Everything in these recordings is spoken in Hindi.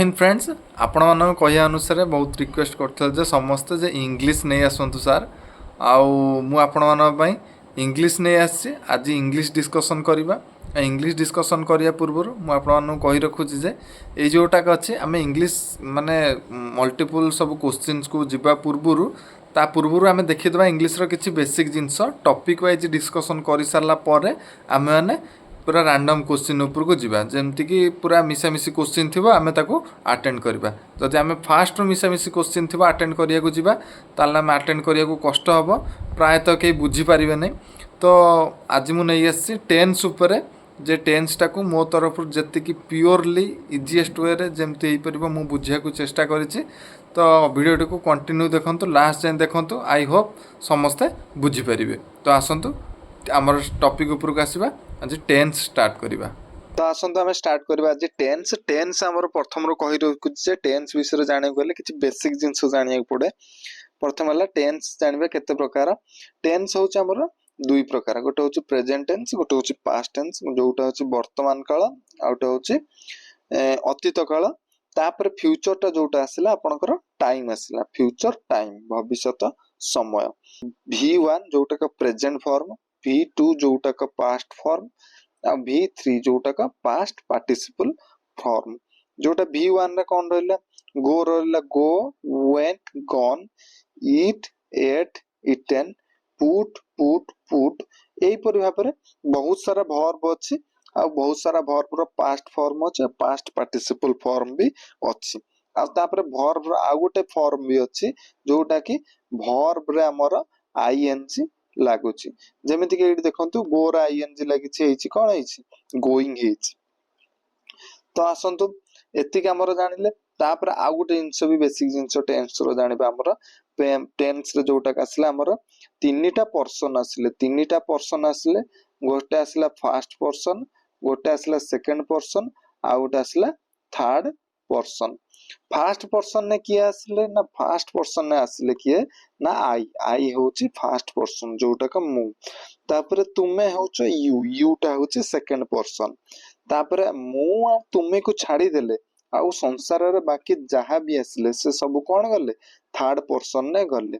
इन फ्रेंड्स आपण मान कहया अनुसार बहुत रिक्वेस्ट करते समस्ते जे इंग्लिश नहीं आसतु सार आउ इंग्लिश नहीं आसी आज इंग्लिश डिस्कसन करवा इंग्लिश डिस्कसन करिया पूर्व मुझे कही रखुची जे ये जोटाक अच्छे आम इंग्लिश माने मल्टीपल सब क्वेश्चन को जीवा पूर्व ता पूर्व आम देखीदा इंग्लिश किसी बेसिक जिनस टॉपिक वाइज डिस्कसन कर सारापर आम मैंने पूरा रैंडम क्वेश्चन उपरको जीवा जेमती कि पूरा मिसामिशी क्वेश्चन थी आम ताको अटेंड करवा जदि आम फास्ट मिसामिशी क्वेश्चन थी अटेंड करिया जीवा ताल आम अटेंड करिया कष्ट हम प्रायतः कहीं बुझीपारे नहीं तो आज मुझे आसी टेन्स उपरे जे टेन्सटा को मो तरफ जी प्योरली इजीएस्ट वे जमती हो पार मुझे बुझा चेष्टा करी तो भिडियोटी को कंटिन्यू देखु लास्ट जाए देखु आई होप समस्ते बुझीपारे तो आसतु आमर टॉपिक उपरक आसवा आज टेन्स स्टार्ट करवा तो आसतु आम स्टार्ट करवा आज टेन्स टेन्स आमर प्रथम कही रखुचे टेन्स विषय जाना गले कि बेसिक जिनस जाना पड़े प्रथम है टेन्स जानवे केते प्रकार टेन्स हूँ आमर दुई प्रकार गोटे हूँ प्रेजेंट टेन्स गोटे हूँ पास्ट टेन्स जोटा हूँ वर्तमान काल आउटे हूँ अतीत काल तापर फ्यूचर टा जोटा आसला आपनकर टाइम आसला फ्यूचर टाइम भविष्यत समय V1 जोटा का प्रेजेंट फॉर्म V2 जोटा का पास्ट फॉर्म आ V3 जोटा का पास्ट पार्टिसिपल फॉर्म जोटा V1 रे कौन रहला गो रहला go went gone eat ate eaten put put put यही भाव में बहुत सारा वर्ब अच्छी आ बहुत सारा वर्ब रो पास्ट फॉर्म अच्छे पास्ट पार्टिसिपल फॉर्म भी अच्छी आपर वर्ब आ गोटे फॉर्म भी अच्छी जोटा कि वर्ब रे हमर आईएनजी लागुची जेमिति कि एठी देखंतु गो रा आईएनजी लागिछि हेछि कोन हेछि गोइंग हेछि तो आसंतु एतिक हमर जानिले तापर आ गोटे जिंस भी बेसिक जिंस टेन्स रो जानिबा हमर टेन्स रे जोटा आसला हमर तीनटा पर्सन आसले गोटे आसला फर्स्ट पर्सन गोटे आसला सेकंड पर्सन आ गोटे आसला थर्ड पर्सन फास्ट पर्सन ने किए आसले ना फास्ट पर्सन ने आसले किए ना आई होची फास्ट पर्सन जोटा का मु तापर तुमे होचो यू टा होची सेकंड पर्सन तापर मु आ तुमे को छाड़ी देले आ संसार रे बाकी जहा भी आसले से सब कोन गले थर्ड पर्सन ने गले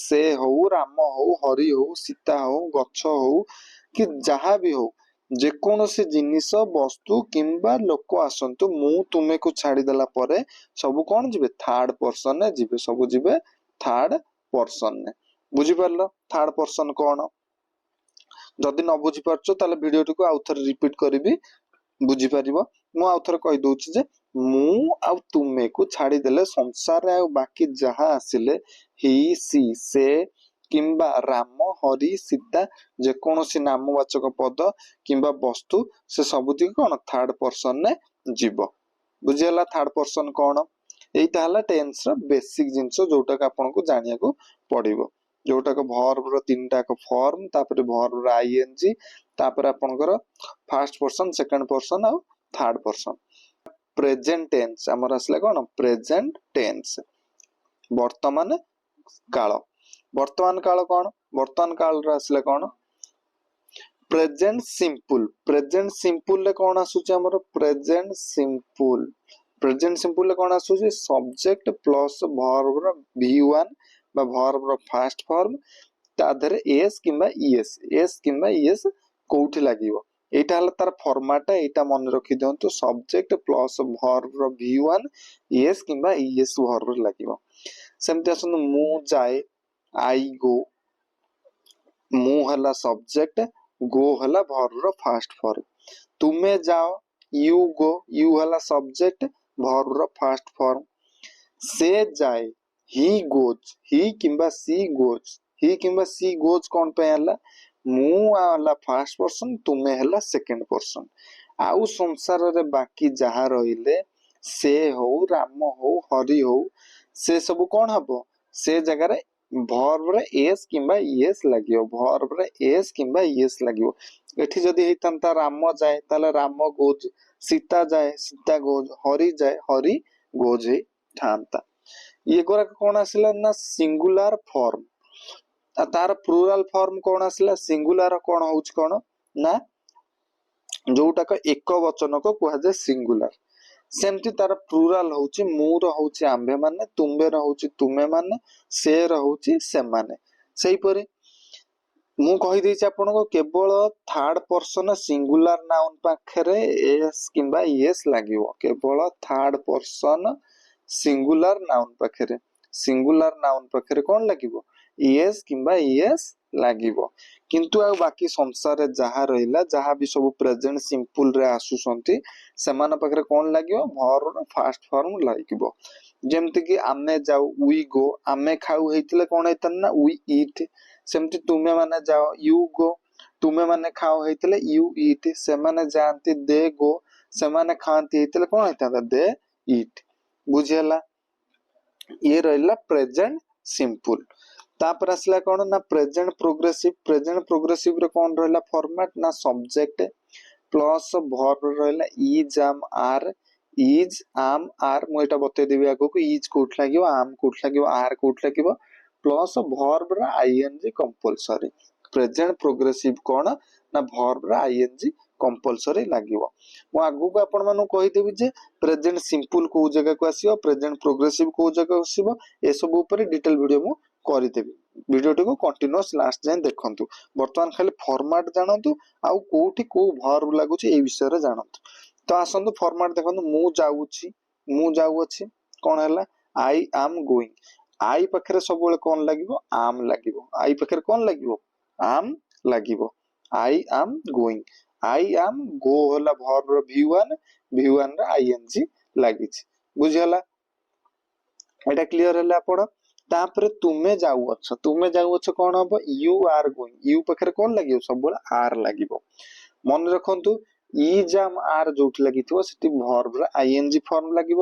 से हो राम हो हरि हो सीता हो गच्छ हो कि जहा भी हो जेकोसी जिनिस वस्तु किंबा लोक आसतु मु तुमे को छाड़ी देला परे सब कौन जीवे थर्ड पर्सन ने जीवे सब जीवे थर्ड पर्सन ने बुझी पारलो थर्ड पर्सन कौन जदि न बुझी पारछो ताले वीडियो को आउ थरे रिपीट करबी बुझी पारिबो मु आउ थरे कहि दोछि जे मु आ तुमे को छाड़ी देले संसार रे बाकी जहा आसिले ही सी से किंबा राम हरि सीता जेकोसी नामवाचक पद किंबा वस्तु से सबुति कौन थर्ड पर्सन ने जीव बुझीगला थर्ड पर्सन कौन एटा हला टेन्स रो बेसिक जिंस जोटा का आपन को जानिया को पड़िबो जोटा को वर्ब रो तीनटा को फॉर्म तापर वर्ब रो आईएनजी तापर आपनकर फर्स्ट पर्सन सेकंड पर्सन और थर्ड पर्सन प्रेजेंट टेन्स हमर असला कौन प्रेजेंट टेन्स वर्तमान काल कौन वर्तमान काल रे असला कौन प्रेजेंट सिंपल ले कौन आसुचे हमर प्रेजेंट सिंपल ले कौन आसुचे सब्जेक्ट प्लस वर्ब रो V1 बा वर्ब रो फर्स्ट फॉर्म ता धरे एस किंबा ईएस कोठी लागिवो एटा हला तार फॉर्मेट एटा मन रखि दियंतु सब्जेक्ट प्लस वर्ब रो V1 एस किंबा ईएस वर्ब लागिवो सेमति आसन मु जाए आई गो मु हला सब्जेक्ट गो हला वर्ब रो फर्स्ट फॉर्म तुमे जाओ यू गो यू हला subject verb row first form से जाए ही गोज ही किंबा सी गोज कौन पे हला मु हला फर्स्ट पर्सन तुमे हला सेकंड पर्सन आउ संसार रे बाकी जहा रहिले से हो राम हो हरि हो से सब कौन हबो से जगह रे वर्ब रे एस किंबा ईएस लागियो वर्ब रे एस किंबा ईएस लागियो एठी जदी हेतंता राम जाए ताले राम गोज सीता जाए सीता गोज हरि जाए हरि गोज हे थांता ये गोरा कौन आसला ना सिंगुलर फॉर्म तार प्लूरल फॉर्म कौन आसला सिंगुलर कौन होउछ कौन ना जोटा का एक वचन को कुहा जाय सिंगुलर सेमती तार प्लुराल होची मुर होची आम्भे माने, तुम्बेर होची तुमे माने, सेर होची से माने। सेही परी ମୁଁ କହିଦେଇଛି ଆପଣଙ୍କୁ କେବଳ ଥାର୍ଡ ପର୍ସନ ସିଙ୍ଗୁଲାର ନାଉନ ପାଖରେ ଏସ୍ କିମ୍ବା ଇଏସ୍ ଲାଗିବ। କେବଳ ଥାର୍ଡ ପର୍ସନ ସିଙ୍ଗୁଲାର ନାଉନ ପାଖରେ, ସିଙ୍ଗୁଲାର ନାଉନ ପାଖରେ କଣ ଲାଗିବ? ଇଏସ୍ କିମ୍ବା ଇଏସ୍ ଲାଗିବ। କିନ୍ତୁ ଆଉ ବାକି ସଂସାରରେ ଯାହା ରହିଲା, ଯାହା ବି ସବୁ ପ୍ରେଜେଣ୍ଟ ସିମ୍ପଲ ରେ ଆସୁଛନ୍ତି, ସେମାନଙ୍କ ପାଖରେ କଣ ଲାଗିବ? ଭର୍ବର ଫାର୍ଷ୍ଟ ଫର୍ମ ଲାଗିବ। ଯେମିତି କି ଆମେ ଯାଉ वी गो, ଆମେ ଖାଉ ହେଇଥିଲେ କଣ ହେଇଥାନ୍ତା ନା वी ଇଟ୍। ସେମିତି ତୁମେ ମାନେ ଯାଅ ୟୁ ଗो, ତୁମେ ମାନେ ଖାଅ ହେଇଥିଲେ ୟୁ ଇଟ୍। ସେମାନେ ଯାଆନ୍ତି ଦେ ଗो, ସେମାନେ ଖାଆନ୍ତି ହେଇଥିଲେ କଣ ହେଇଥାନ୍ତା? ଦେ ଇଟ୍। ବୁଝିହେଲା? ଇଏ ରହିଲା ପ୍ରେଜେଣ୍ଟ ସିମ୍ପଲ। ତାପରେ ଆସିଲା କଣ ନା ପ୍ରେଜେଣ୍ଟ ପ୍ରୋଗ୍ରେସିଭ। ପ୍ରେଜେଣ୍ଟ ପ୍ରୋଗ୍ରେସିଭ ରେ କଣ ରହିଲା ଫର୍ମାଟ ନା ସବଜେକ୍ଟ ପ୍ଲସ ଭର୍ବ ରହିଲା ଇଜ୍ ଆମ୍ ଆର୍। ଇଜ୍ ଆମ୍ ଆର୍ ମୁଁ ଏଇଟା ବତେଇଦେବି ଆଗକୁ। ଇଜ୍ କୋଉଠି ଲାଗିବ, ଆମ୍ କୋଉଠି ଲାଗିବ, ଆର୍ କୋଉଠି ଲାଗିବ, ପ୍ଲସ ଭର୍ବ ର ଆଇଏନଜି କମ୍ପଲସରି। ପ୍ରେଜେଣ୍ଟ ପ୍ରୋଗ୍ରେସିଭ କଣ ନା ଭର୍ବ ର ଆଇଏନଜି କମ୍ପଲସରି ଲାଗିବ। ମୁଁ ଆଗକୁ ଆପଣ ମାନଙ୍କୁ କହିଦେବି ଯେ ପ୍ରେଜେଣ୍ଟ ସିମ୍ପଲ କୋଉ ଜାଗାକୁ ଆସିବ, ପ୍ରେଜେଣ୍ଟ ପ୍ରୋଗ୍ରେସିଭ କୋଉ ଜାଗାକୁ ଆସିବ, ଏସବୁ ଉପରେ ଡିଟେଲ ଭିଡିଓ ମୁଁ କରିଦେବି। ଭିଡିଓଟିକୁ କଣ୍ଟିନ୍ୟୁଅସ ଲାଷ୍ଟ ଯାଏଁ ଦେଖନ୍ତୁ। ବର୍ତ୍ତମାନ ଖାଲି ଫର୍ମାଟ ଜାଣନ୍ତୁ ଆଉ କୋଉଠି କୋଉ ଭର୍ବ ଲାଗୁଛି ଏଇ ବିଷୟରେ ଜାଣନ୍ତୁ। ତ ଆସନ୍ତୁ ଫର୍ମାଟ ଦେଖନ୍ତୁ। ମୁଁ ଯାଉଛି, ମୁଁ ଯାଉଅଛି, କଣ ହେଲା? I am going. ଆଇ ପାଖରେ ସବୁବେଳେ କଣ ଲାଗିବ? ଆମ୍ ଲାଗିବ। ଆଇ ପାଖରେ କଣ ଲାଗିବ? ଆମ୍ ଲାଗିବ। I am going. I am go ହେଲା ଭର୍ବ ର V1, V1 ର ଆଇଏନଜି ଲାଗିଛି। ବୁଝିଗଲା? ଏଇଟା କ୍ଲିୟର ହେଲା ଆପଣ? ତାପରେ ତୁମେ ଯାଉଅଛ, ତୁମେ ଯାଉଅଛ କଣ ହବ? You R going. ୟୁ ପାଖରେ କଣ ଲାଗିବ? ସବୁବେଳେ ଆର୍ ଲାଗିବ। ମନେ ରଖନ୍ତୁ ଇଜ୍ ଆମ୍ ଆର୍ ଯୋଉଠି ଲାଗିଥିବ ସେଠି ଭର୍ବ ର ଆଇଏନଜି ଫର୍ମ ଲାଗିବ,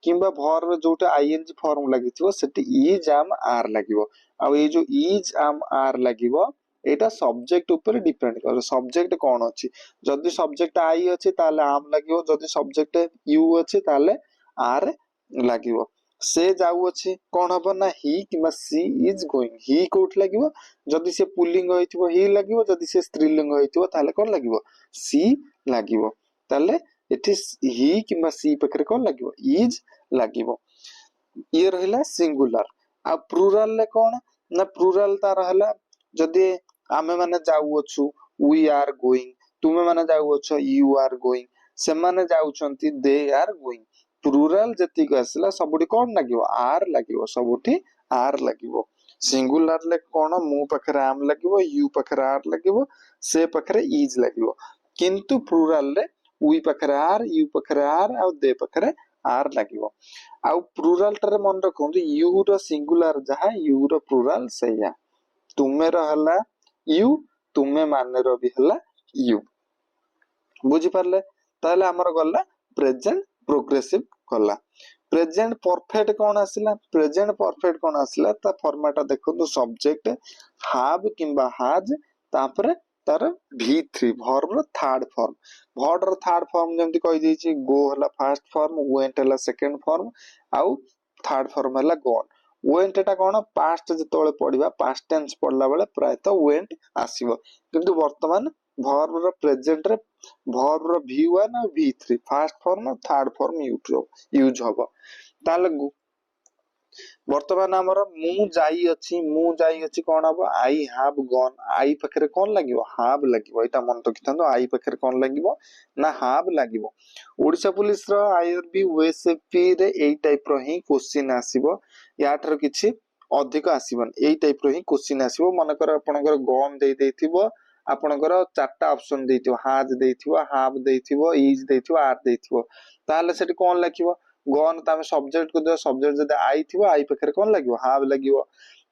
କିମ୍ବା ଭର୍ବ ଯୋଉଠି ଆଇଏନଜି ଫର୍ମ ଲାଗିଥିବ ସେଠି ଇଜ୍ ଆମ୍ ଆର୍ ଲାଗିବ। ଆଉ ଏଇ ଯୋଉ ଇଜ୍ ଆମ୍ ଆର୍ ଲାଗିବ ଏଇଟା ସବଜେକ୍ଟ ଉପରେ ଡିପେଣ୍ଡ କରେ। ସବଜେକ୍ଟ କଣ ଅଛି? ଯଦି ସବଜେକ୍ଟ ଆଇ ଅଛି ତାହେଲେ ଆମ୍ ଲାଗିବ, ଯଦି ସବଜେକ୍ଟ ୟୁ ଅଛି ତାହେଲେ ଆର୍ ଲାଗିବ। ସେ ଯାଉଅଛି କଣ ହବ ନା ହି କିମ୍ବା ସି ଇଜ ଗୋଇଂ। ହି କୋଉଠି ଲାଗିବ? ଯଦି ସେ ପୁଲିଙ୍ଗ ହେଇଥିବ ହି ଲାଗିବ, ଯଦି ସେ ସ୍ତ୍ରୀଲିଙ୍ଗ ହେଇଥିବ ତାହେଲେ କଣ ଲାଗିବ? ସି ଲାଗିବ। ତାହେଲେ ଏଠି ହି କିମ୍ବା ସି ପାଖରେ କଣ ଲାଗିବ? ଇଜ ଲାଗିବ। ଇଏ ରହିଲା ସିଙ୍ଗୁଲାର। ଆଉ ପ୍ଲୁରାଲ ରେ କଣ ନା ପ୍ଲୁରାଲ ତାର ହେଲା ଯଦି ଆମେ ମାନେ ଯାଉଅଛୁ वी आर गोइंग, ତୁମେ ମାନେ ଯାଉଅଛ ୟୁ ଆର୍ ଗୋଇଂ, ସେମାନେ ଯାଉଛନ୍ତି ଦେ ଆର୍ ଗୋଇଂ। ପ୍ଲୁରାଲ ଯେତିକି ଆସିଲା ସବୁଠି କଣ ଲାଗିବ? ଆର୍ ଲାଗିବ। ସବୁଠି ଆର୍ ଲାଗିବ। ସିଙ୍ଗୁଲାର ରେ କଣ? ମୁଁ ପାଖରେ ଆମ୍ ଲାଗିବ, ୟୁ ପାଖରେ ଆର୍ ଲାଗିବ, ସେ ପାଖରେ ଇଜ ଲାଗିବ। କିନ୍ତୁ ପ୍ଲୁରାଲ ରେ वी ପାଖରେ ଆର୍, ୟୁ ପାଖରେ ଆର୍, ଆଉ ଦେ ପାଖରେ ଆର୍ ଲାଗିବ। ଆଉ ପ୍ଲୁରାଲ ଟାରେ ମନେ ରଖନ୍ତୁ ୟୁ ର ସିଙ୍ଗୁଲାର ଯାହା ୟୁ ର ପ୍ଲୁରାଲ ସେଇଆ। ତୁମେର ହେଲା ୟୁ, ତୁମେ ମାନେର ବି ହେଲା ୟୁ। ବୁଝିପାରିଲେ? ତାହେଲେ ଆମର ଗଲା ପ୍ରେଜେଣ୍ଟ ପ୍ରୋଗ୍ରେସିଭ ଗଲା। ପ୍ରେଜେଣ୍ଟ ପରଫେକ୍ଟ କଣ ଆସିଲା? ପ୍ରେଜେଣ୍ଟ ପରଫେକ୍ଟ କଣ ଆସିଲା? ତା ଫର୍ମାଟ ଦେଖନ୍ତୁ ସବଜେକ୍ଟ ହାବ କିମ୍ବା ହାଜ, ତାପରେ ତାର V3 ଭର୍ବ ର ଥାର୍ଡ ଫର୍ମ। ଭର୍ବ ର ଥାର୍ଡ ଫର୍ମ ଯେମିତି କହିଦେଇଛି ଗୋ ହେଲା ଫାର୍ଷ୍ଟ ଫର୍ମ, ୱେଣ୍ଟ ହେଲା ସେକେଣ୍ଡ ଫର୍ମ, ଆଉ ଥାର୍ଡ ଫର୍ମ ହେଲା ଗନ୍। ୱେଣ୍ଟ ଟା କଣ? ପାଷ୍ଟ ଯେତେବେଳେ ପଢିବା, ପାଷ୍ଟ ଟେନ୍ସ ପଢିଲା ବେଳେ ପ୍ରାୟତଃ ୱେଣ୍ଟ ଆସିବ। କିନ୍ତୁ ବର୍ତ୍ତମାନ ଭର୍ବ ର ପ୍ରେଜେଣ୍ଟ ରେ ଭର୍ବ ର V1 ଆଉ V3 ଫାର୍ଷ୍ଟ ଫର୍ମ ଆଉ ଥାର୍ଡ ଫର୍ମ ୟୁଜ ହବ। ତାହେଲେ ବର୍ତ୍ତମାନ ଆମର ମୁଁ ଯାଇଅଛି, ମୁଁ ଯାଇଅଛି କଣ ହବ? I have gun. ଆଇ ପାଖରେ କଣ ଲାଗିବ? ହାଭ ଲାଗିବ। ଏଇଟା ମନେ ରଖିଥାନ୍ତୁ। ଆଇ ପାଖରେ କଣ ଲାଗିବ ନା ହାଭ ଲାଗିବ। ଓଡିଶା ପୁଲିସ ର IRB OSFP ରେ ଏଇ ଟାଇପ ର ହିଁ କୋଶ୍ଚିନ୍ ଆସିବ। ୟାଠାରୁ କିଛି ଅଧିକ ଆସିବନି। ଏଇ ଟାଇପ ର ହିଁ କୋଶ୍ଚିନ୍ ଆସିବ। ମନେକର ଆପଣଙ୍କର ଗନ୍ ଦେଇଥିବ, ଆପଣଙ୍କର ଚାରିଟା ଅପସନ ଦେଇଥିବ, ହାଜ ଦେଇଥିବ, ହାଭ ଦେଇଥିବ, ଇଜ ଦେଇଥିବ, ଆର୍ ଦେଇଥିବ, ତାହେଲେ ସେଠି କଣ ଲେଖିବ? ଗନ୍ ତମେ ସବଜେକ୍ଟ କୁ ଦିଅ, ସବଜେକ୍ଟ ଯଦି ଆଇ ଥିବ ଆଇ ପାଖରେ କଣ ଲାଗିବ? ହାଭ ଲାଗିବ।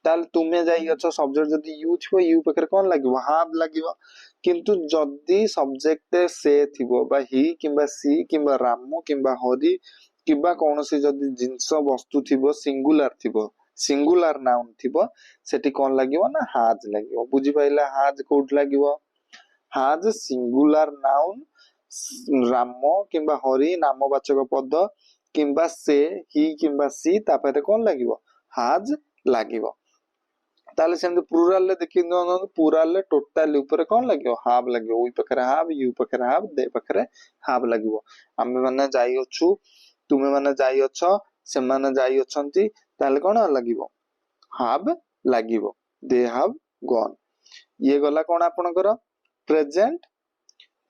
ତାହେଲେ ତୁମେ ଯାଇଅଛ, ସବଜେକ୍ଟ ଯଦି ୟୁ ଥିବ ୟୁ ପାଖରେ କଣ ଲାଗିବ? ହାଭ ଲାଗିବ। କିନ୍ତୁ ଯଦି ସବଜେକ୍ଟ ସେ ଥିବ ବା ହି କିମ୍ବା ସି କିମ୍ବା ରାମ କିମ୍ବା ହରି କିମ୍ବା କୌଣସି ଯଦି ଜିନିଷ ବସ୍ତୁ ଥିବ, ସିଙ୍ଗୁଲାର ଥିବ, ସିଙ୍ଗୁଲାର ନାଉନ ଥିବ, ସେଠି କଣ ଲାଗିବ ନା ହାଜ ଲାଗିବ। ବୁଝିପାରିଲା? ହାଜ କୋଉଠି ଲାଗିବ? ହାଜ ସିଙ୍ଗୁଲାର ନାଉନ, ରାମ କିମ୍ବା ହରି ନାମବାଚକ ପଦ କିମ୍ବା ସେ ହି କିମ୍ବା ସି, ତାପରେ କଣ ଲାଗିବ? ହାଜ ଲାଗିବ। ताले सेमती प्लूराल रे देखि दो प्लूराल रे टोटल ऊपर कोन लागियो हाफ लागियो उई पाखरे हाफ यू पाखरे हाफ दे पाखरे हाफ लागियो आमे माने जाई अछु तुमे माने जाई अछ से माने जाई अछंती ताले कोन लागियो हाफ लागियो दे हाव गॉन ये गला कोन आपनकर प्रेजेंट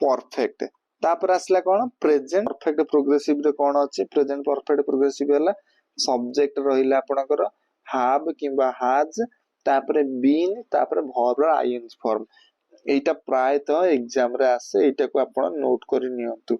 परफेक्ट तापर आसला कोन प्रेजेंट परफेक्ट प्रोग्रेसिव रे कोन अछि प्रेजेंट परफेक्ट प्रोग्रेसिव हला सब्जेक्ट रहिला आपनकर हाव किबा हाज तापर बीन तापर वर्ब आईएनजी फॉर्म एटा प्राय तो एग्जाम रे आसे एटा को आपण नोट करि नियंतु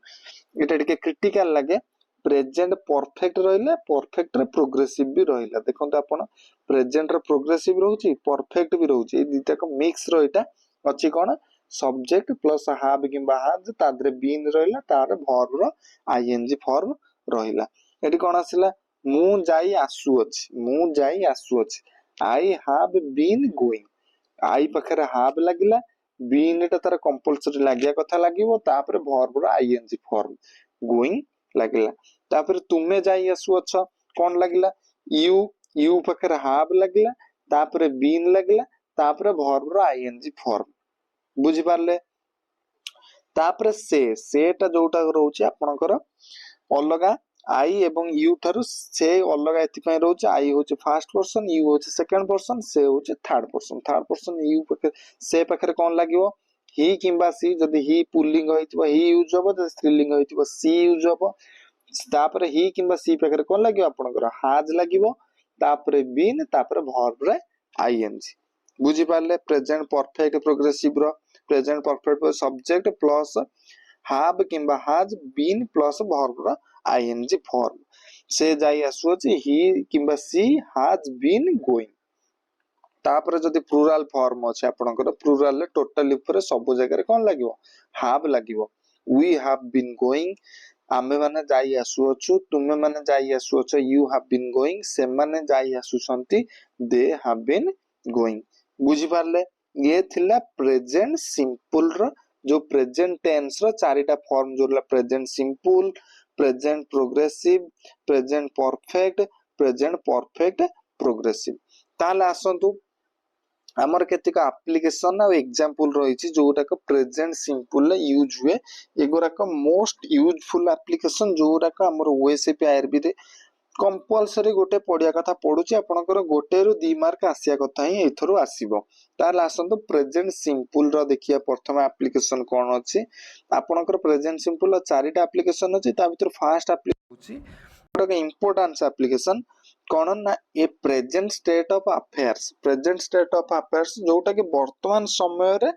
एटा टिके क्रिटिकल लागे प्रेजेंट परफेक्ट रहिला परफेक्ट रे प्रोग्रेसिव भी रहिला देखंतु आपण प्रेजेंट रे प्रोग्रेसिव रहउची परफेक्ट भी रहउची ए दुटा को मिक्स रो एटा अछि कोन सब्जेक्ट प्लस हाव किबा हाज तादरे बीन रहिला तार वर्ब रो आईएनजी फॉर्म रहिला एटी कोन आसिला मु जाई आसु अछि मु जाई आसु अछि आई हैव बीन गोइंग आई पाखरे हाव लागिला बीन टा तार कंपलसरी लागिया कथा लागिवो तापर वर्ब रो आईएनजी फॉर्म गोइंग लागिला तापर तुमे जाई आसु अछ कोन लागिला यू यू पाखरे हाव लागिला तापर बीन लागिला तापर वर्ब रो आईएनजी फॉर्म बुझि पारले तापर से टा जोटा रहउची आपनकर अलगा आई एवं यू थारु से अलगा एथि पय रहउची आई होची फर्स्ट पर्सन यू होची सेकंड पर्सन से होची थर्ड पर्सन यू पाखे से पाखरे कोन लागिवो ही किंबा सी जदी ही पुल्लिंग होइतबो ही यूज होबो जदी स्त्रीलिंग होइतबो सी यूज होबो तापर ही किंबा सी पाखरे कोन लागिवो आपनकर हाज लागिवो तापर बीन तापर वर्ब रे आईएनजी बुझी पारले प्रेजेंट परफेक्ट प्रोग्रेसिव रो present perfect subject plus have किंबा हाज बीन प्लस वर्ब रो आईएनजी फॉर्म से जाई आसुची ही किंबा सी हाज बीन गोइंग तापर जदी प्लूराल फॉर्म अछि आपनकर प्लूराल ले टोटल ऊपर सब जगह रे कोन लागिवो हाव लागिवो वी हैव बीन गोइंग आमे माने जाई आसुछु तुमे माने जाई आसुछ यू हैव बीन गोइंग से माने जाई आसुछंती दे हैव बीन गोइंग बुझी पारले ये थिला प्रेजेंट सिंपल रो जो प्रेजेंट टेंस रो चारिटा फॉर्म जोला present simple present progressive present perfect progressive ताले आसंतु हमर केतिक एप्लीकेशन आ एग्जांपल रहिछि जोटा को प्रेजेंट सिंपल ले यूज हुए एगोरा को मोस्ट यूजफुल एप्लीकेशन जोटा को हमर ओएसपी आईआरबी रे कंपलसरी गोटे पढ़िया कथा पढुछि आपनकर गोटे रु 2 मार्क आसिया कथा ही एथरो आसीबो ताल आसंतु प्रेजेंट सिंपल रो देखिया प्रथम एप्लीकेशन कोन अछि आपनकर प्रेजेंट सिंपल चारिटा एप्लीकेशन अछि ता भीतर फर्स्ट एप्लीकेशन अछि गोटे इंपोर्टेंस एप्लीकेशन कोन ना ए प्रेजेंट स्टेट ऑफ अफेयर्स जोटा कि वर्तमान समय रे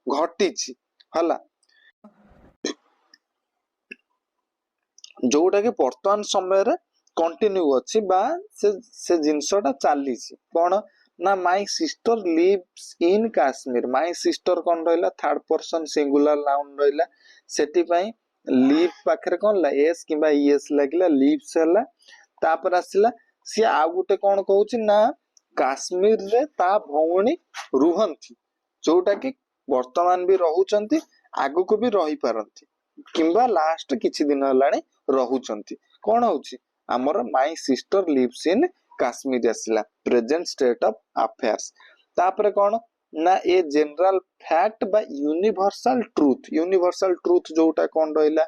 घटिछि हला जोटा कि वर्तमान समय रे कंटिन्यू अछि बा से जिंसटा चालीछि कोन ना my sister lives in Kashmir my sister कोन रहला थर्ड पर्सन सिंगुलर नाउन रहला सेति पई लिव पाखरे कोन ला एस किबा ईएस लागिला लिव्स हला तापर आसिला सी आ गुटे कोन कहउछि ना काश्मीर रे ता भौणी रुहंती जोटा कि वर्तमान भी रहुचंती आगु को भी रही पारंती किंबा लास्ट किछि दिन हलाणी रहुचंती कोन होउछि हमर my sister lives in Kashmir आसिला प्रेजेंट स्टेट ऑफ अफेयर्स तापर कोन ना ए जनरल फैक्ट बा यूनिवर्सल ट्रुथ जोटा कोन रहला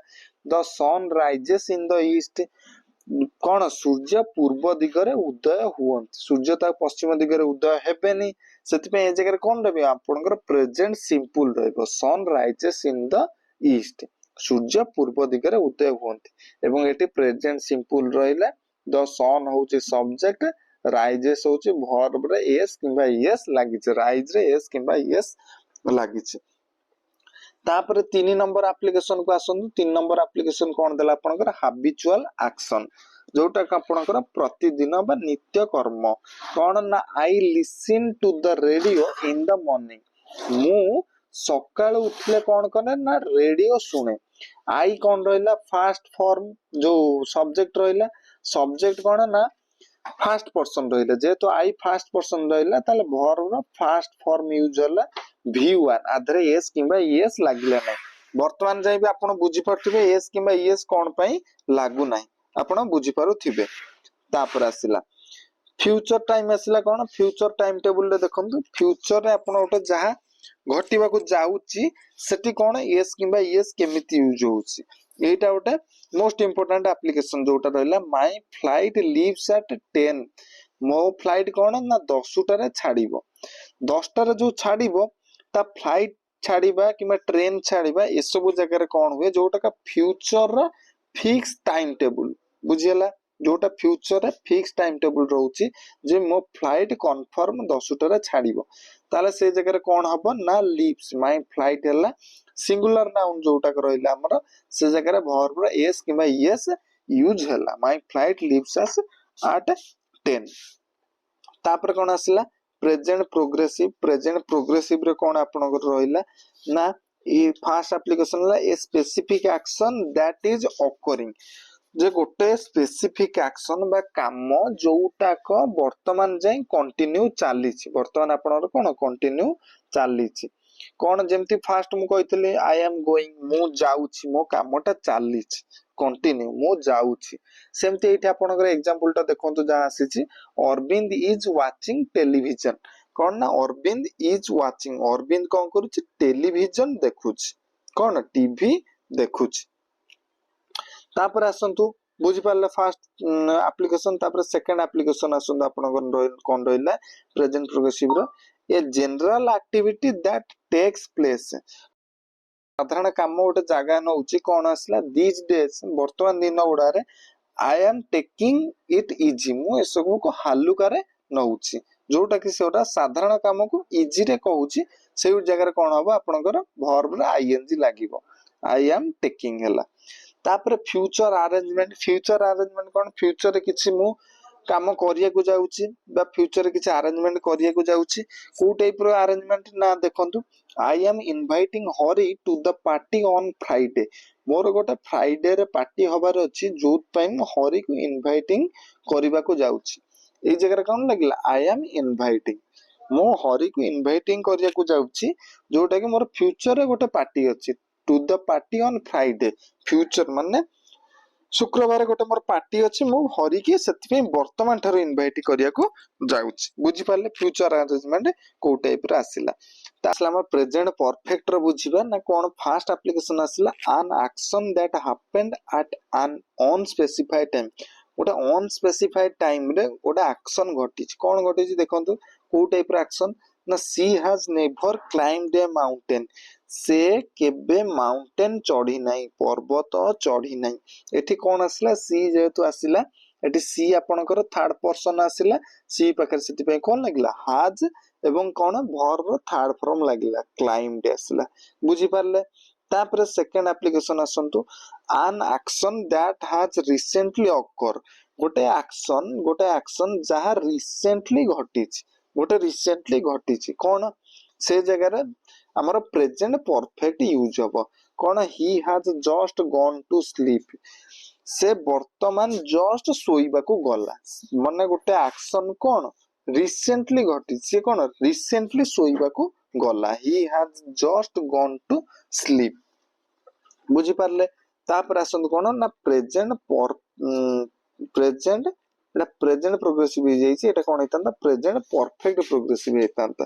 the sun rises in the east कोन सूर्य पूर्व दिगरे उदय हुअंती सूर्य ता पश्चिम दिगरे उदय हेबेनी सेति पे ए जगह कोन रहबे आपनकर प्रेजेंट सिंपल रहबो sun rises in the east सूर्य पूर्व दिगरे उदय हुअंती एवं एटी प्रेजेंट सिंपल रहिला द सन होउची सब्जेक्ट राइजेस होउची वर्ब रे एस किबा एस लागिछ राइज रे एस किबा एस लागिछ तापर 3 नंबर एप्लीकेशन को आसंतु 3 नंबर एप्लीकेशन कोन देला आपनकर हैबिचुअल एक्शन जोटा का आपनकर प्रतिदिन बा नित्य कर्म कोन ना I listen to the radio in the morning मु सकाळ उठले कोन कने ना रेडियो सुने आई कोन रहला फर्स्ट फॉर्म जो सब्जेक्ट रहला सब्जेक्ट कोन ना फर्स्ट पर्सन रहला जेतो आई फर्स्ट पर्सन रहला ताले verb row first form use होला v1 आधरे एस किबा एस लागिला नै वर्तमान जाय भी आपण बुझी परथिबे एस किबा एस कोन पई लागू नै आपण बुझी पारुथिबे तापर आसिला फ्यूचर टाइम आसला कौन फ्यूचर टाइम टेबुल रे देखंतु फ्यूचर रे आपण गोटे जहा घटिबा को जाउची सेठी कौन यस किबा यस केमिति यूज होउची एटा गोटे मोस्ट इंपोर्टेंट एप्लीकेशन जोटा रहला माय फ्लाइट लीव्स एट 10 मो फ्लाइट कौन ना 10 टारे छाड़िबो 10 टारे जो छाड़िबो ता फ्लाइट छाड़िबा किबा ट्रेन छाड़िबा ए सब जगह रे कौन हुए जोटा का फ्यूचर रा फिक्स टाइम टेबुल बुझियला जोटा फ्यूचर रे फिक्स टाइम टेबुल रहउची जे मो फ्लाइट कंफर्म 10 टारे छाड़िबो ताले से जगह रे कौन हबो ना लीव्स माय फ्लाइट हला सिंगुलर नाउन जोटा का रहइला हमर से जगह रे वर्ब रे एस किबा यस यूज हला my flight leaves us at 10 तापर कौन आसला प्रेजेंट प्रोग्रेसिव रे कौन आपनकर रहइला ना ए फास्ट एप्लीकेशन ला a specific action that is occurring जे गोटे स्पेसिफिक एक्शन बा काम जोटाक वर्तमान जाई कंटिन्यू चलीछि वर्तमान आपनर कोन कंटिन्यू चलीछि कोन जेमति फास्ट मु कहितले आई एम गोइंग मु जाउछि मो कामटा चलीछि कंटिन्यू मु जाउछि सेमति एठी आपनकर एग्जांपल ता देखंतु जा आसीछि अरविंद इज वाचिंग टेलीविजन कोन ना अरविंद इज वाचिंग अरविंद कोन करूछि टेलीविजन देखुछि कोन टीवी देखुछि तापर आसंतु बुझी पारले फास्ट एप्लीकेशन तापर सेकंड एप्लीकेशन आसंतु आपन कोन रहइला प्रेजेंट प्रोग्रेसिव रो a general activity that takes place साधारण काम गोटे जगह नउची कोन आसला दीज डेज वर्तमान दिन गुडारे I am taking it easy मु ए सब को हालुका रे नउची जोटा कि सेटा साधारण काम को इजी रे कहूची से जगह रे कोन हबो आपनकर वर्ब रे आईएनजी लागिवो आई एम टेकिंग हला तापर फ्यूचर अरेंजमेंट कोन फ्यूचर रे किछि मु काम करिया को जाउची बा फ्यूचर रे किछि अरेंजमेंट करिया को जाउची को टाइप रो अरेंजमेंट ना देखंतु I am inviting Hari to the party on Friday मोर गोटे फ्राइडे रे पार्टी हबार अछि जोत पई मु हरी को इनवाइटिंग करिबा को जाउची ए जगह रे कोन लागला आई एम इनवाइटिंग मो हरी को इनवाइटिंग करिया को जाउची जोटा कि मोर फ्यूचर रे गोटे पार्टी अछि to the party on Friday future माने शुक्रवार गोटे मोर पार्टी अछि मु हरी के सेति पे वर्तमान थारो इनवाइट करिया को जाउची बुझी पाले फ्यूचर अरेंजमेंट को टाइप रे आसिला ता असला हम प्रेजेंट परफेक्ट रो बुझिबा ना कोन फास्ट एप्लीकेशन आसिला an action that happened at an unspecified time गोटे ऑन स्पेसिफाइड टाइम रे गोटे एक्शन घटी कोन घटी देखंतु को टाइप रो एक्शन ना she has never climbed a mountain से केबे माउंटेन चढ़ी नाही पर्वत चढ़ी नाही एठी कोन आसिला सी जेतु आसिला एठी सी आपनकर थर्ड पर्सन आसिला सी पाखर सेति पे कोन लागिला हैज एवं कोन वर्ब थर्ड फॉर्म लागिला क्लाइम्ड आसिला बुझी पारले तापर सेकंड एप्लीकेशन आसंतु an action that has recently occur गोटे एक्शन जहा रिसेंटली घटिछि गोटे रिसेंटली घटिछि कोन से जगह रे हमर प्रेजेंट परफेक्ट यूज हबो कोन he has just gone to sleep से वर्तमान जस्ट सोइबा को गला माने गोटे एक्शन कोन रिसेंटली घटी से कोन रिसेंटली सोइबा को गला he has just gone to sleep बुझी पारले तापर आसंत कोन ना प्रेजेंट प्रोग्रेसिव हो जाइछि एटा कोन हेतंता प्रेजेंट परफेक्ट प्रोग्रेसिव हेतंता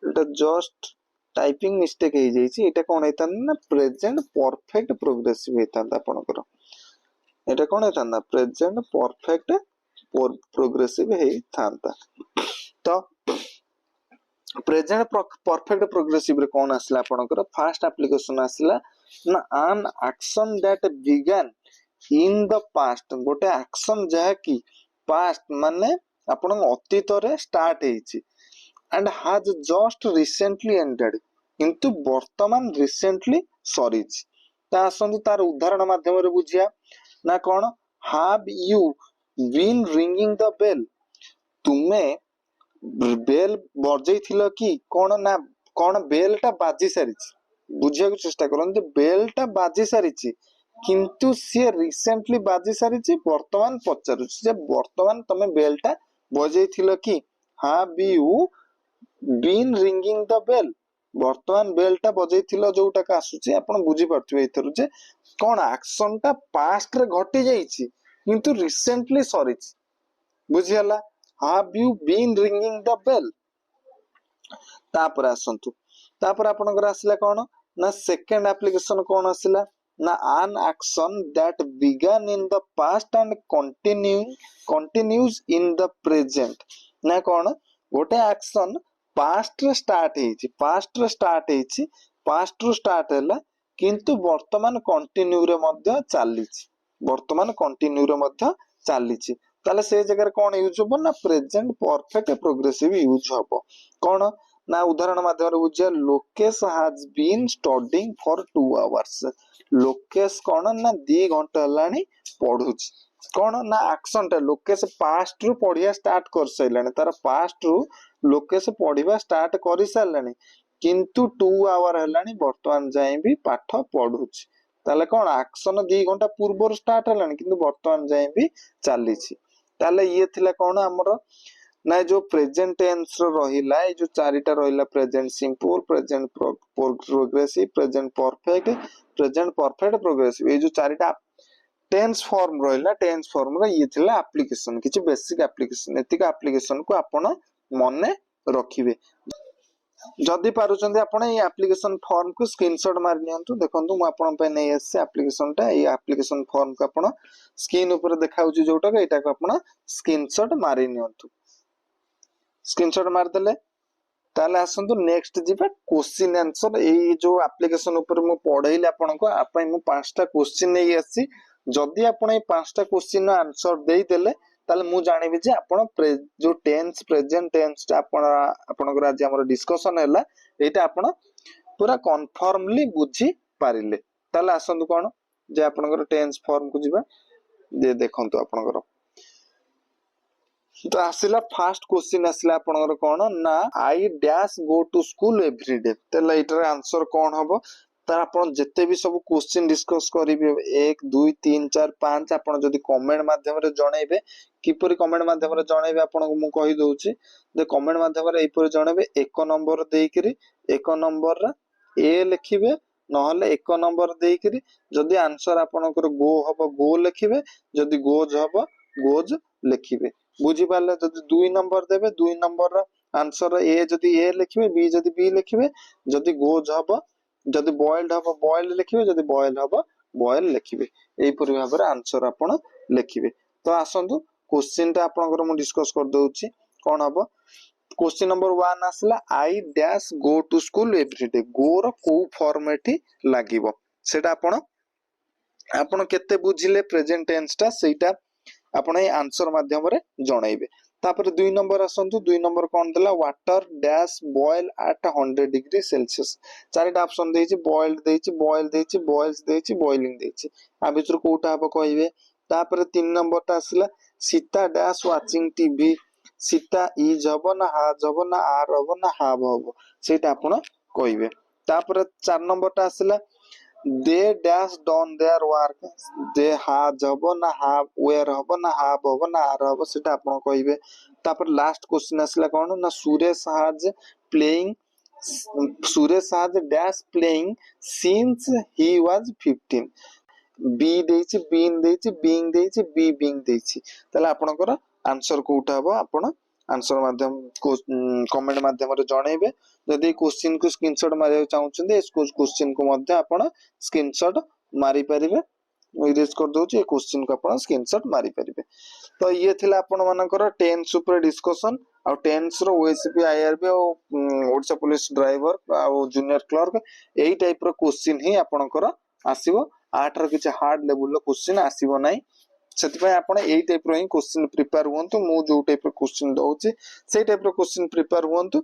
एटा जस्ट टाइपिंग मिस्टेक हे जाइछि एटा कोन हेतंता ना प्रेजेंट परफेक्ट प्रोग्रेसिव हेतंता आपनकर एटा कोन हेतंता प्रेजेंट परफेक्ट प्रोग्रेसिव हेतंता तो प्रेजेंट परफेक्ट प्रोग्रेसिव रे कोन आसला आपनकर फास्ट एप्लीकेशन आसला ना an action that began in the past गोटे एक्शन जहा कि पास्ट माने आपण अतीत रे स्टार्ट हेछि and has just recently ended किंतु वर्तमान रिसेंटली सरीछि ता आसंतु तार उदाहरण माध्यम रे बुझिया ना कोन have you been ringing the bell तुमे बेल बजैथिलो कि कोन ना कोन बेल टा बाजी सारिछि बुझिया को चेष्टा करन बेल टा बाजी सारिछि किंतु से रिसेंटली बाजी सारिछि वर्तमान पचारुछि जे वर्तमान तमे बेलटा बजैथिलो कि have you been ringing the bell वर्तमान बेलटा बजैथिलो जोटा का आसुछि आपण बुझी परथिबे एथरु जे कोन एक्शन टा पास्ट रे घटी जाईछि किंतु रिसेंटली सरीछि बुझीगला have you been ringing the bell तापर आसंतु तापर आपनकर आसिला कोन ना सेकंड एप्लीकेशन कोन आसिला ना an action that began in the past and continues in the present ना कोन गोटे एक्शन पास्ट रे स्टार्ट हैला किंतु वर्तमान कंटिन्यू रे मध्य चलीछि ताले से जगह कौन यूज हो ना प्रेजेंट परफेक्ट प्रोग्रेसिव यूज हो कौन ना उदाहरण माध्यम बुझिया Lokesh has been studying for 2 hours Lokesh कौन ना 2 घंटा हलानी पढुछि कौन ना एक्शन टा लोकेश पास्ट रु पढ़िया स्टार्ट कर सैलानी तार पास्ट रु लोकेश पढ़िबा स्टार्ट करि सैलानी किंतु 2 आवर हलानी वर्तमान जाय भी पाठ पढुछि ताले कौन एक्शन 2 घंटा पूर्व स्टार्ट हलानी किंतु वर्तमान जाय भी चलीछि ताले ये थिला कौन हमर ना जो प्रेजेंट टेंस रहिला ए जो चारिटा रहिला present simple present progressive present perfect progressive ए जो चारिटा टेंस फॉर्म रहिला टेंस फॉर्म रे ये थिला एप्लीकेशन किछि बेसिक एप्लीकेशन एतिक एप्लीकेशन को आपण मने रखिबे जदि पारुचंदी आपण ए एप्लीकेशन फॉर्म को स्क्रीनशॉट मार नियंतु देखंतु मु आपण पे नै एसे एप्लीकेशन टा ए एप्लीकेशन फॉर्म को आपण स्क्रीन ऊपर देखाउची जोटा के एटा को आपण स्क्रीनशॉट मारि नियंतु स्क्रीनशॉट मार देले ताले आसंतु नेक्स्ट जिबा क्वेश्चन आंसर ए जो एप्लीकेशन ऊपर मु पढैले आपण को आपै मु पांचटा क्वेश्चन नै आसी जदि आपण ए पांचटा क्वेश्चन आंसर देई देले ताले मु जानिबे जे आपण जो टेंस प्रेजेंट टेंस ता आपण आज हमर डिस्कशन हैला एटा आपण पूरा कन्फर्मली बुझी पारिले ताले आसंतु कोन जे आपण टेंस फॉर्म को जिबा दे देखंतु आपण तो आसिला फर्स्ट क्वेश्चन आसिला आपनकर कोन ना I dash go to school every day तले इटर आंसर कोन हबो त आपण जत्ते भी सब क्वेश्चन डिस्कस करिवे 1 2 3 4 5 आपण जदी कमेंट माध्यम रे जणैबे किपरि कमेंट माध्यम रे जणैबे आपण को मु कहि दोउची जे कमेंट माध्यम रे एपरि जणैबे 1 नंबर देइकरी 1 नंबर रा ए लिखिबे नहले 1 नंबर देइकरी जदी आंसर आपनकर गो हबो गो लिखिबे जदी गोज हबो गोज लिखिबे बुझी पाले जदी 2 नंबर देबे 2 नंबर आंसर ए जदी ए लिखिबे बी जदी बी लिखिबे जदी गोज हबो जदी बॉइल्ड हबो बॉइल्ड लिखिबे जदी बॉइल हबो बॉइल लिखिबे एई परि भाबरे आंसर आपण लिखिबे तो आसंतु क्वेश्चन ता आपनकर मु डिस्कस कर दोउची कोन हबो क्वेश्चन नंबर 1 आसला I dash go to school every day go रो को फॉर्मेट लागिवो सेटा आपण केते बुझिले प्रेजेंट टेंस ता सेटा आपण ए आंसर माध्यम रे जणाइबे तापर 2 नंबर आसंतु 2 नंबर कोन देला water dash boil at 100 degree Celsius चारिटा ऑप्शन देछि बॉइल्ड देछि बॉयल देछि बॉयल्स देछि बॉइलिंग देछि आ बिचर कोटा हबो कहबे तापर 3 नंबर ता आसला Sita dash watching TV Sita is हबो ना हाज हबो ना आर हबो ना हाव हबो सेटा आपण कहबे तापर 4 नंबर ता आसला they dash done their work they has हबो ना हाव वेयर हबो ना हाव हबो ना आर हबो सेटा आपण कहबे तापर लास्ट क्वेश्चन आसला कोन ना Suresh has dash playing since he was 15 be देछि बीन देछि बीइंग देछि बी बीइंग देछि तले आपनकर आंसर कोउटा हबो आपण आंसर माध्यम को कमेंट माध्यम रे जणैबे जदी क्वेश्चन को स्क्रीनशॉट मारिया चाहउछन्ते इस क्वेश्चन को मध्ये आपण स्क्रीनशॉट मारि परिबे इरेज कर दोछि ए क्वेश्चन को आपण स्क्रीनशॉट मारि परिबे तो ये थिला आपण मानकर टेंस ऊपर डिस्कशन आ टेंस रो ओएसपी आईआरबी आ ओडिसा पुलिस ड्राइवर आ जूनियर क्लर्क एई टाइप रो क्वेश्चन ही आपनकर आसीबो 8 रो किछ हार्ड लेवल रो क्वेश्चन आसीबो नै सेति आपण एई टाइप रो ही क्वेश्चन प्रिपेयर हुंतु मु जो टाइप रो क्वेश्चन दोउची सेई टाइप रो क्वेश्चन प्रिपेयर हुंतु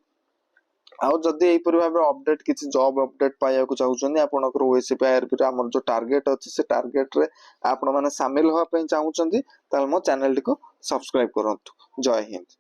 आ जदी एई परि भाबे अपडेट किछि जॉब अपडेट पाया को चाहुचंदी आपनकर ओएसपी आईआरबी रा हमर जो टारगेट अछि से टारगेट रे आपण माने शामिल होआ पई चाहुचंदी ताल मो चैनल को सब्सक्राइब करंतु जय हिंद।